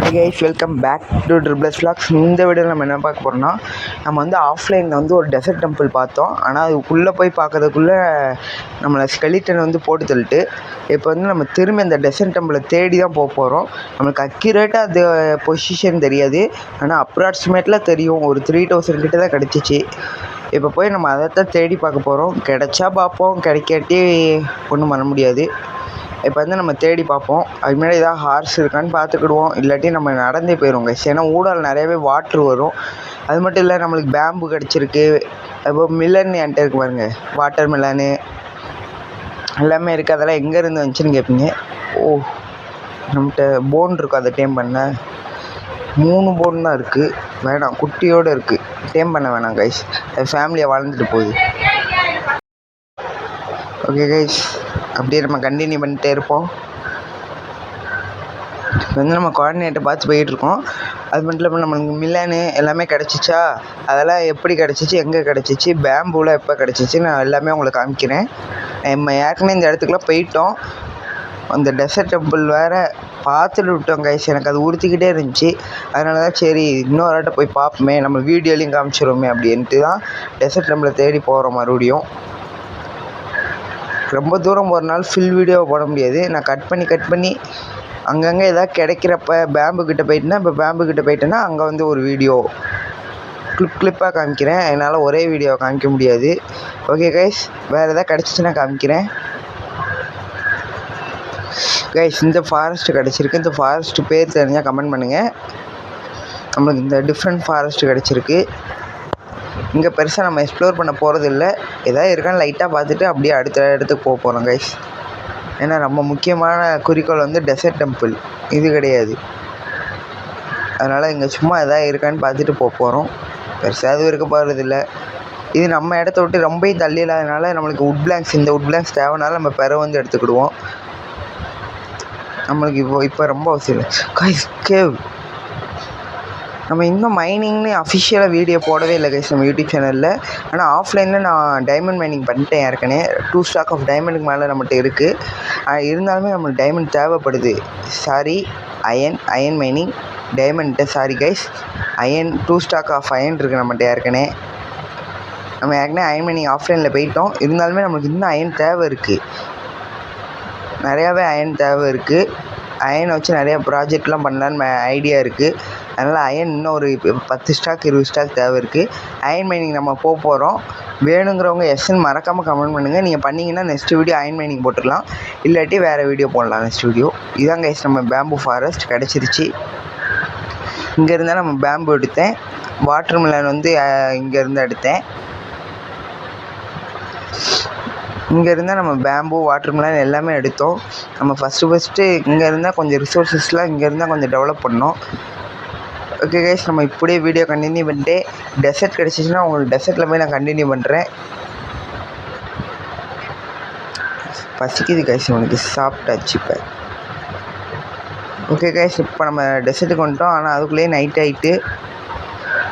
Hi guys, welcome back to triples vlogs. இந்த வீடியோவில் நம்ம என்ன பார்க்க போகிறோம்னா, நம்ம வந்து ஆஃப்லைனில் வந்து ஒரு டெசர்ட் டெம்பிள் பார்த்தோம். ஆனால் அதுக்குள்ளே போய் பார்க்கறதுக்குள்ளே நம்மளை ஸ்கெலிட்டன் வந்து போட்டு தள்ளிட்டு, இப்போ வந்து நம்ம திரும்பி அந்த டெசர்ட் டெம்பிளை தேடி தான் போக போகிறோம். நம்மளுக்கு அக்யூரேட்டாக அது பொசிஷன் தெரியாது, ஆனால் அப்ராக்சிமேட்டில் தெரியும். ஒரு 3000 கிட்ட தான் கிடச்சிச்சு. இப்போ போய் நம்ம அதைத்தான் தேடி பார்க்க போகிறோம். கிடைச்சா பார்ப்போம், கிடைக்காட்டி ஒன்றும் பண்ண முடியாது. இப்போ வந்து நம்ம தேடி பார்ப்போம். அதுக்கு முன்னாடி ஏதாவது ஹார்ஸ் இருக்கான்னு பார்த்துக்கிடுவோம். இல்லாட்டி நம்ம நடந்தே போயிடுவோம் கைஸ். ஏன்னா ஊடால் நிறையவே வாட்ரு வரும். அது மட்டும் இல்லை, நம்மளுக்கு பேம்பு கிடச்சிருக்கு. அதுபோல் மில்லன் என்கிட்ட இருக்கு பாருங்க, வாட்டர் மில்லனு எல்லாமே இருக்குது. அதெல்லாம் எங்கேருந்து வந்துச்சுன்னு கேட்பீங்க. ஓ, நம்மகிட்ட போன் இருக்கும், அதை டேம் பண்ண 3 போன் தான் இருக்குது. வேணாம், குட்டியோடு இருக்குது, டேம் பண்ண வேணாம் கைஸ். அது ஃபேமிலியாக வளர்ந்துட்டு போகுது. ஓகே கைஸ், அப்படியே நம்ம கண்டினியூ பண்ணிகிட்டே இருப்போம். வந்து நம்ம கோஆர்டினேட்டை பார்த்து போயிட்டுருக்கோம். அது மட்டும் இல்லாமல் நம்மளுக்கு மில்லனு எல்லாமே கிடச்சிச்சா, அதெல்லாம் எப்படி கிடச்சிச்சு, எங்கே கிடச்சிச்சு, பேம்பூவில் எப்போ கிடச்சிச்சு, நான் எல்லாமே உங்களுக்கு காமிக்கிறேன். நம்ம ஏற்கனவே இந்த இடத்துக்குலாம் போயிட்டோம். அந்த டெசர்ட் டெம்பிள் வேறு பார்த்துட்டு விட்டோம் கைஸ். எனக்கு அது உறுத்திக்கிட்டே இருந்துச்சு. அதனால தான் சரி இன்னொரு ஆட்டை போய் பார்ப்போமே, நம்ம வீடியோலையும் காமிச்சிடுவோமே அப்படின்ட்டு தான் டெசர்ட் டெம்பிளை தேடி போகிறோம் மறுபடியும். ரொம்ப தூரம் போகிறனால ஃபுல் வீடியோவை போட முடியாது. நான் கட் பண்ணி அங்கங்கே எதாவது கிடைக்கிறப்ப பேம்புக்கிட்ட போயிட்டேன்னா, இப்போ பேம்புக்கிட்ட போயிட்டேன்னா அங்கே வந்து ஒரு வீடியோ கிளிப்பாக காமிக்கிறேன். என்னால் ஒரே வீடியோவை காமிக்க முடியாது. ஓகே கைஸ், வேறு எதாவது கிடச்சிச்சின்னா காமிக்கிறேன். கைஸ், இந்த ஃபாரஸ்ட்டு கிடச்சிருக்கு. இந்த ஃபாரஸ்ட்டு பேர் தெரிஞ்சால் கமெண்ட் பண்ணுங்கள். நம்மளுக்கு இந்த டிஃப்ரெண்ட் ஃபாரஸ்ட்டு கிடச்சிருக்கு. இங்கே பெருசாக நம்ம எக்ஸ்ப்ளோர் பண்ண போகிறது இல்லை. எதாவது இருக்கான்னு லைட்டாக பார்த்துட்டு அப்படியே அடுத்த இடத்துக்கு போக போகிறோம் கைஸ். ஏன்னா நம்ம முக்கியமான குறிக்கோள் வந்து டெசர்ட் டெம்பிள், இது கிடையாது. அதனால் இங்கே சும்மா எதாவது இருக்கான்னு பார்த்துட்டு போக போகிறோம். பெருசாக எதுவும் இருக்க போகிறது இல்லை. இது நம்ம இடத்த விட்டு ரொம்ப தள்ளி இல்லாதனால நம்மளுக்கு இந்த உட் பிளாங்க்ஸ் தேவைனால நம்ம பெற வந்து எடுத்துக்கிடுவோம். நம்மளுக்கு இப்போ ரொம்ப அவசியம் இல்லை கைஸ். கேவ் நம்ம இன்னும் மைனிங்னு அஃபிஷியலாக வீடியோ போடவே இல்லை கைஸ் நம்ம யூடியூப் சேனலில். ஆனால் ஆஃப்லைனில் நான் டைமண்ட் மைனிங் பண்ணிட்டேன் ஏற்கனவே. 2 ஸ்டாக் ஆஃப் டைமண்டுக்கு மேலே நம்மகிட்ட இருக்குது. இருந்தாலுமே நம்மளுக்கு டைமண்ட் தேவைப்படுது. Iron mining diamond guys. 2 stack of iron இருக்குது நம்மகிட்ட ஏற்கனவே. நம்ம ஏற்கனவே அயன் மைனிங் ஆஃப்லைனில் போயிட்டோம். இருந்தாலுமே நம்மளுக்கு இன்னும் அயன் தேவை இருக்குது. நிறையாவே அயன் தேவை இருக்குது. அயனை வச்சு நிறையா ப்ராஜெக்ட்லாம் பண்ணலான்னு ஐடியா இருக்குது. அதனால் அயன் இன்னும் ஒரு 10 ஸ்டாக் 20 ஸ்டாக் தேவை இருக்குது. அயன் மைனிங் நம்ம போகிறோம். வேணுங்கிறவங்க எஸ்ன்னு மறக்காமல் கமெண்ட் பண்ணுங்கள். நீங்கள் பண்ணிங்கன்னா நெக்ஸ்ட் வீடியோ அயன் மைனிங் போட்டுடலாம். இல்லாட்டி வேறு வீடியோ போடலாம் நெக்ஸ்ட் வீடியோ. இதான் கைஸ் நம்ம பேம்பு ஃபாரஸ்ட் கிடச்சிருச்சு. இங்கே இருந்தால் நம்ம பேம்பு எடுத்தேன். வாட்டர் மிலன் வந்து இங்கேருந்து எடுத்தேன். இங்கே இருந்தால் நம்ம பேம்பு வாட்டர் மிலன் எல்லாமே எடுத்தோம். நம்ம ஃபஸ்ட்டு இங்கே இருந்தால் கொஞ்சம் ரிசோர்ஸஸ்லாம் இங்கே இருந்தால் கொஞ்சம் டெவலப் பண்ணோம். ஓகே கைஸ், நம்ம இப்படியே வீடியோ கண்டினியூ பண்ணிட்டு டெசர்ட் கிடச்சிச்சின்னா உங்களுக்கு டெசர்ட்டில் போய் நான் கண்டினியூ பண்ணுறேன். பசிக்குது கைஸ், உனக்கு சாப்பிட்டாச்சு இப்போ. ஓகே கைஸ், இப்போ நம்ம டெசர்ட்டுக்கு வந்துட்டோம். ஆனால் அதுக்குள்ளேயே நைட் ஆகிட்டு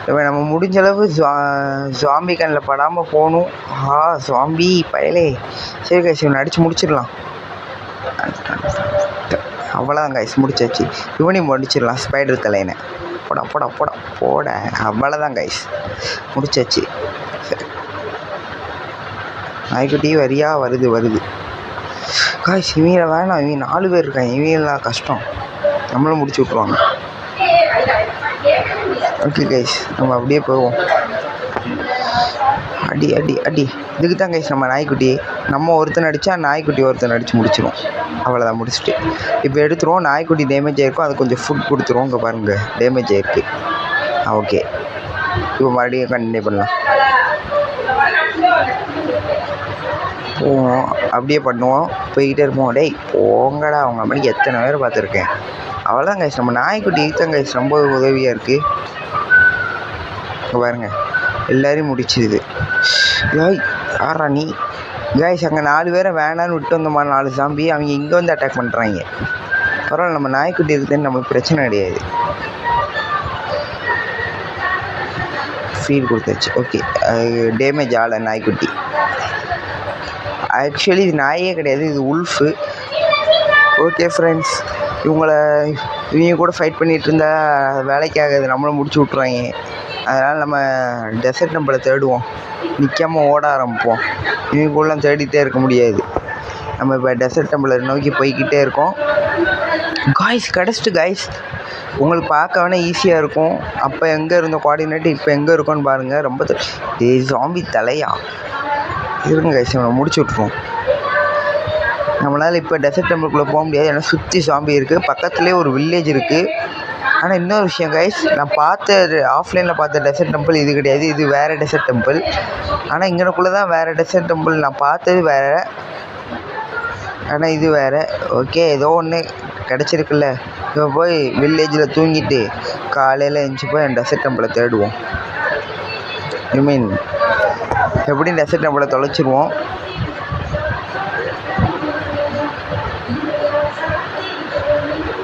இப்போ நம்ம முடிஞ்ச அளவு ஜாம்பி கண்ணில் படாமல் போகணும். ஜாம்பி பயலே. சரி கைஸ், இவனை அடித்து முடிச்சிடலாம். அவ்வளோதான் கைஸ், முடிச்சாச்சு. இவனையும் முடிச்சிடலாம், ஸ்பைடர் தலையனை. போட அவ்வளோதான் கைஸ், முடிச்சாச்சு. நாய்க்குட்டி வரியா வருது காய்ஸ். இவங்கள வேணாம், இவங்க 4 பேர் இருக்காங்க. இவங்களாம் கஷ்டம், நம்மளும் முடிச்சு விட்ருவாங்க. ஓகே கைஸ், நம்ம அப்படியே போவோம். அடி இதுக்கு தான் கைஸ் நம்ம நாய்க்குட்டி. நம்ம ஒருத்தன் அடித்தா நாய்க்குட்டி ஒருத்தன் அடித்து முடிச்சிடும். அவ்வளோதான், முடிச்சுட்டு இப்போ எடுத்துருவோம். நாய்க்குட்டி டேமேஜ் ஆகிருக்கும், அது கொஞ்சம் ஃபுட் கொடுத்துருவோம். இங்கே பாருங்கள், டேமேஜ் ஆகிருக்கு. ஓகே, இப்போ மறுபடியும் கண்டினியூ பண்ணலாம். போவோம், அப்படியே பண்ணுவோம், போய்கிட்டே இருப்போம். டேய் போங்கடா, அவங்க மணிக்கு எத்தனை பேர் பார்த்துருக்கேன். அவ்வளோதான் கைஸ், நம்ம நாய்க்குட்டி தான் கைஸ் ரொம்ப உதவியாக இருக்குது. இங்கே பாருங்கள், எல்லோரையும் முடிச்சிது. யாரா நீ கைஸ்? அங்கே 4 பேரை வேணான்னு விட்டு வந்தோமா, 4 ஜாம்பி. அவங்க இங்கே வந்து அட்டாக் பண்ணுறாங்க. பரவாயில்ல, நம்ம நாய்க்குட்டி இருக்குதுன்னு நம்மளுக்கு பிரச்சனை கிடையாது. ஃபீல் கொடுத்தாச்சு. ஓகே, டேமேஜ் ஆகலை நாய்க்குட்டி. ஆக்சுவலி இது நாயே கிடையாது, இது உல்ஃபு. ஓகே ஃப்ரெண்ட்ஸ், இவங்க கூட ஃபைட் பண்ணிகிட்டு இருந்தால் வேலைக்கு ஆகாது, நம்மளும் முடிச்சு விட்ருவாங்க. அதனால் நம்ம டெசர்ட் டெம்பிளை தேடுவோம், நிற்காமல் ஓட ஆரம்பிப்போம். இவங்கூடலாம் தேடிகிட்டே இருக்க முடியாது. நம்ம இப்போ டெசர்ட் டெம்பிளை நோக்கி போய்கிட்டே இருக்கோம். காய்ஸ் கிடச்சிட்டு காய்ஸ். உங்களுக்கு பார்க்க வேணால் ஈஸியாக இருக்கும். அப்போ எங்கே இருந்த கோஆர்டினேட் இப்போ எங்கே இருக்கோன்னு பாருங்கள். ரொம்ப ஜாம்பி தலையா இருங்க காய்ஸ், நம்ம முடிச்சு விட்ருவோம். நம்மளால் இப்போ டெசர்ட் டெம்பிளுக்குள்ளே போக முடியாது, ஏன்னா சுற்றி ஜாம்பி இருக்குது. பக்கத்துலேயே ஒரு வில்லேஜ் இருக்குது. ஆனால் இன்னொரு விஷயம் கைஸ், நான் ஆஃப்லைனில் பார்த்த டெசர்ட் டெம்பிள் இது கிடையாது, இது வேறு டெசர்ட் டெம்பிள். ஆனால் இங்கனக்குள்ளே தான் வேறு டெசர்ட் டெம்பிள், நான் பார்த்தது வேறு, ஆனால் இது வேறு. ஓகே, ஏதோ ஒன்று கிடச்சிருக்குல்ல. இப்போ போய் வில்லேஜில் தூங்கிட்டு காலையில் எழுந்துச்சி போய் என் டெசர்ட் டெம்பிளை தேடுவோம். எப்படியும் டெசர்ட் டெம்பிளை தொலைச்சிருவோம்.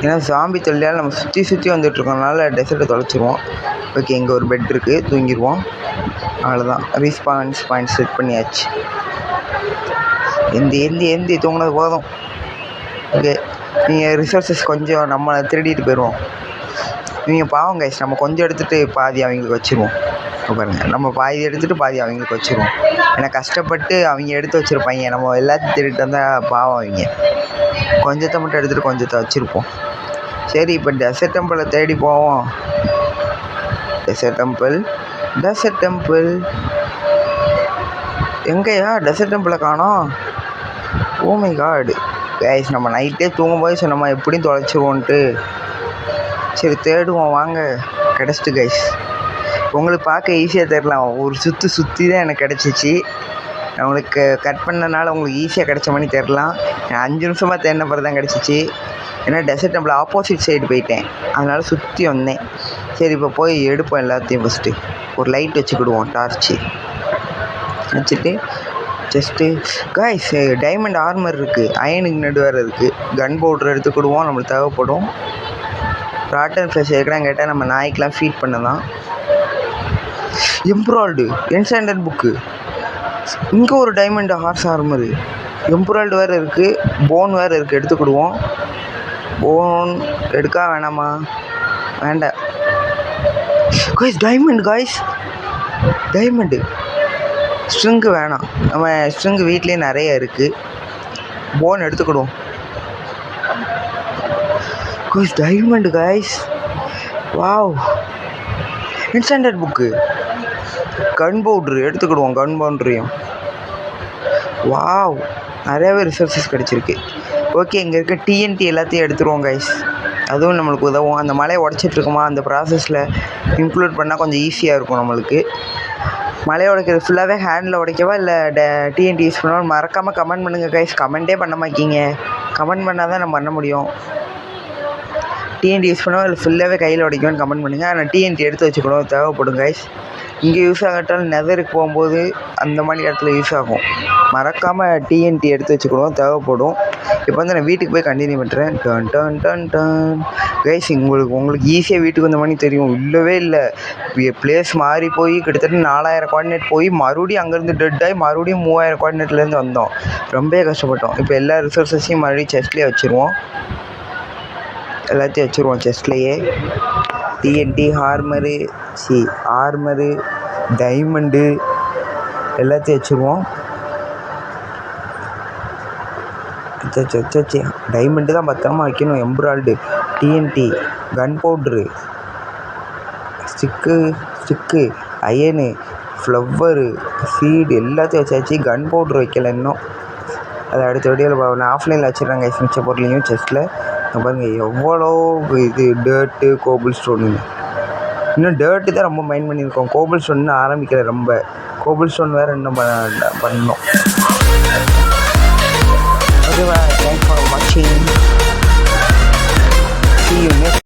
ஏன்னா ஜாம்பி தொல்லையால் நம்ம சுற்றி வந்துட்டுருக்கோம்னால டெசர்ட்டை தொலைச்சிருவோம். ஓகே, இங்கே ஒரு பெட் இருக்குது, தூங்கிடுவோம். அவ்வளோதான், ரீஸ்பான்ஸ் பாயிண்ட் செட் பண்ணியாச்சு. எந்தி தூங்கினது போதும். ஓகே, நீங்கள் ரிசோர்ஸஸ் கொஞ்சம் நம்ம திருடிட்டு போயிடுவோம். நீங்கள் பாவம் கைஸ், நம்ம கொஞ்சம் எடுத்துகிட்டு பாதி அவங்களுக்கு வச்சுருவோம். பாருங்கள், நம்ம பாதி எடுத்துகிட்டு பாதி அவங்களுக்கு வச்சுருவோம். ஏன்னா கஷ்டப்பட்டு அவங்க எடுத்து வச்சுருப்பாங்க, நம்ம எல்லாத்தையும் திருட்டு வந்தால் பாவம் அவங்க. கொஞ்சத்தை மட்டும் எடுத்துகிட்டு கொஞ்சத்தை வச்சுருப்போம். சரி, இப்போ டெசர்ட் டெம்பிளை தேடி போவோம். டெசர்ட் டெம்பிள் எங்கேயா? டெசர்ட் டெம்பிளை காணோம். ஓ மை காட் கைஸ், நம்ம நைட்டே தூங்கும்போது சொன்னோமா எப்படியும் தொலைச்சிருவோன்ட்டு. சரி தேடுவோம் வாங்க. கிடச்சிட்டு கைஸ். உங்களுக்கு பார்க்க ஈஸியாக தெரிலாம், ஒரு சுற்றி தான் எனக்கு கிடச்சிச்சு. உங்களுக்கு கட் பண்ணனால உங்களுக்கு ஈஸியாக கிடச்ச மாதிரி தெரிலாம். 5 நிமிஷமாக தேடின பிறகு தான் கிடச்சிச்சு. ஏன்னா டெசர்ட் டெம்பிள் ஆப்போசிட் சைடு போயிட்டேன், அதனால் சுற்றி வந்தேன். சரி, இப்போ போய் எடுப்போம் எல்லாத்தையும். ஃபஸ்ட்டு ஒரு லைட் வச்சுக்கிடுவோம், டார்ச்சு வச்சுட்டு. ஜஸ்ட்டு காய்ஸ், டைமண்ட் ஆர்மர் இருக்குது, அயனுக்கு நடு வேறு இருக்குது. கன் பவுட்ரு எடுத்துக்கிடுவோம், நம்மளுக்கு தேவைப்படும். ராட்டன் ஃப்ரெஷ் எதுக்குறான்னு கேட்டால் நம்ம நாய்க்கெலாம் ஃபீட் பண்ணலாம். எம்ப்ராய்டு என்சாண்டட் புக்கு. இங்கே ஒரு டைமண்ட் ஹார்ஸ் ஆர்மரு, எம்ப்ராய்டு வேறு இருக்குது, போன் வேறு இருக்குது. எடுத்துக்கிடுவோம். போன் எடுக்கா வேணாமா? வேண்டாம் காய்ஸ். டைமண்டு ஸ்ட்ரிங்கு வேணாம், நம்ம ஸ்ட்ரிங்கு வீட்லேயே நிறைய இருக்குது. போன் எடுத்துக்கிடுவோம் guys. Diamond guys, wow. Instant book, gun powder எடுத்துக்கிடுவோம். கன் பவுண்ட்ரியும் வாவ், நிறையாவே ரிசோர்ஸஸ் கிடச்சிருக்கு. ஓகே, இங்கே இருக்க டிஎன்டி எல்லாத்தையும் எடுத்துருவோம் கைஸ், அதுவும் நம்மளுக்கு உதவும். அந்த மலையை உடச்சிட்ருக்குமா, அந்த ப்ராசஸில் இன்க்ளூட் பண்ணால் கொஞ்சம் ஈஸியாக இருக்கும் நம்மளுக்கு. மலையை உடைக்கிறது ஃபுல்லாகவே ஹேண்டில் உடைக்கவா இல்லை டிஎன்டி யூஸ் பண்ணுவோம்? மறக்காமல் கமெண்ட் பண்ணுங்கள் கைஸ். கமெண்ட்டே பண்ண மாட்டீங்க, கமெண்ட் பண்ணால் தான் நம்ம பண்ண முடியும். டிஎன்டி யூஸ் பண்ணுவோம் இல்லை ஃபுல்லாகவே கையில் உடைக்குவேன்னு கமெண்ட் பண்ணுங்கள். ஆனால் டிஎன்டி எடுத்து வச்சுக்கணும், தேவைப்படும் கைஸ். இங்கே யூஸ் ஆகட்டாலும் நெதருக்கு போகும்போது அந்த மாதிரி இடத்துல யூஸ் ஆகும். மறக்காமல் டிஎன்டி எடுத்து வச்சுக்கணும், தேவைப்படும். இப்போ வந்து நான் வீட்டுக்கு போய் கண்டினியூ பண்ணுறேன். டன் கைஸ், உங்களுக்கு ஈஸியாக வீட்டுக்கு வந்த மாதிரி தெரியும். இல்லவே இல்லை, பிளேஸ் மாறி போய் கிட்டத்தட்ட 4000 கோஆர்டினேட் போய் மறுபடியும் அங்கேருந்து டெட் ஆகி மறுபடியும் 3000 கோஆர்டினேட்லேருந்து வந்தோம். ரொம்ப கஷ்டப்பட்டோம். இப்போ எல்லா ரிசோர்ஸஸையும் மறுபடியும் செஸ்ட்லேயே வச்சுருவோம். எல்லாத்தையும் வச்சுருவோம் செஸ்ட்லேயே. டிஎன்டி ஆர்மரு டைமண்டு எல்லாத்தையும் வச்சுருவோம். டைமண்டு தான் பத்திரமா வைக்கணும். எம்ப்ராய்டு, TNT, gun powder, stick, iron, flower, seed எல்லாத்தையும் வச்சாச்சு. கன் பவுட்ரு வைக்கல இன்னும், அது அடுத்த வீடியோவில் நான் ஆஃப்லைனில் வச்சுருக்கேன் கைஸ். மிச்ச பொருளையும் செஸ்ட்டில் பாருங்கள் எவ்வளோ இது டேர்ட்டு, கோபிள் ஸ்டோனு. இன்னும் டேர்ட்டு தான் ரொம்ப மைண்ட் பண்ணியிருக்கோம், கோபிள் ஸ்டோன்னு ஆரம்பிக்கல. ரொம்ப கோபிள் ஸ்டோன் வேறு இன்னும் பண்ணணும். ஓகேவா, தேங்க்ஸ் ஃபார் வாட்சிங். See you next